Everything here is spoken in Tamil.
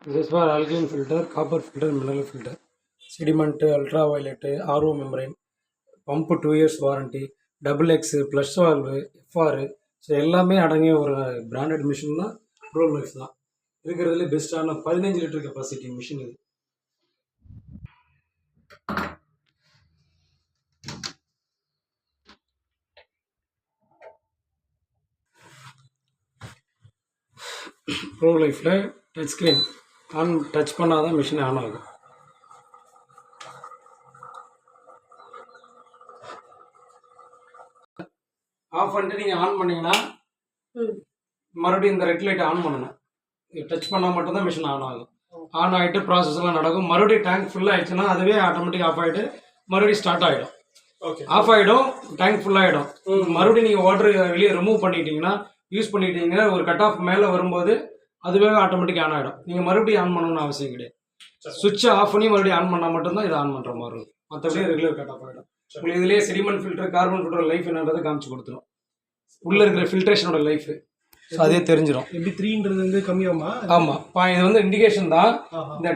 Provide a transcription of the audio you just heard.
This is for alkaline filter, copper filter, mineral filter, sediment, ultraviolet, RO membrane, pump 2 years warranty, double X, plus valve, FR. So எல்லாமே அடங்கிய ஒரு பிராண்டட் மிஷின்னா ப்ரோலைஃப் தான் இருக்கிறதுலே பெஸ்ட்டான 15 லிட்டர் கெப்பாசிட்டி மிஷின் இது. ப்ரோலைஃபில் டச் ஸ்க்ரீன் டச் பண்ணால் தான் மிஷின் ஆன் ஆகும். ஆஃப் பண்ணிட்டு நீங்கள் ஆன் பண்ணிங்கன்னா மறுபடியும் இந்த ரெட் லைட்டை ஆன் பண்ணணும். டச் பண்ணால் மட்டும்தான் மிஷின் ஆன் ஆகும். ஆன் ஆகிட்டு ப்ராசஸ்லாம் நடக்கும். மறுபடியும் டேங்க் ஃபுல்லாக ஆயிடுச்சுன்னா அதுவே ஆட்டோமேட்டிக் ஆஃப் ஆகிட்டு மறுபடியும் ஸ்டார்ட் ஆகிடும். ஆஃப் ஆகிடும், டேங்க் ஃபுல்லாகிடும். மறுபடியும் நீங்கள் வாட்டர் வெளியே ரிமூவ் பண்ணிட்டீங்கன்னா யூஸ் பண்ணிட்டீங்கன்னா ஒரு கட் ஆஃப் மேலே வரும்போது அதுவே ஆட்டோமேட்டிக் ஆன் ஆகிடும். நீங்கள் மறுபடியும் ஆன் பண்ணணும்னு அவசியம் கிடையாது. சுவிட்சை ஆஃப் பண்ணி மறுபடியும் ஆன் பண்ணால் மட்டும்தான் இதை ஆன் பண்ணுற மாதிரி இருக்கும். மற்றபடி ரெகுலர் கட் ஆஃப் ஆகிடும். உங்களுக்கு இதுலேயே sediment filter, carbon filter life என்னன்றதை காமிச்சு கொடுத்துரும். உள்ளே இருக்கிற ஃபில்ட்ரேஷனோட லைஃப் அதே தெரிஞ்சிடும். எப்படி 3ன்றது வந்து கம்மியாகுமா? ஆமாம், இது வந்து இண்டிகேஷன் தான். இந்த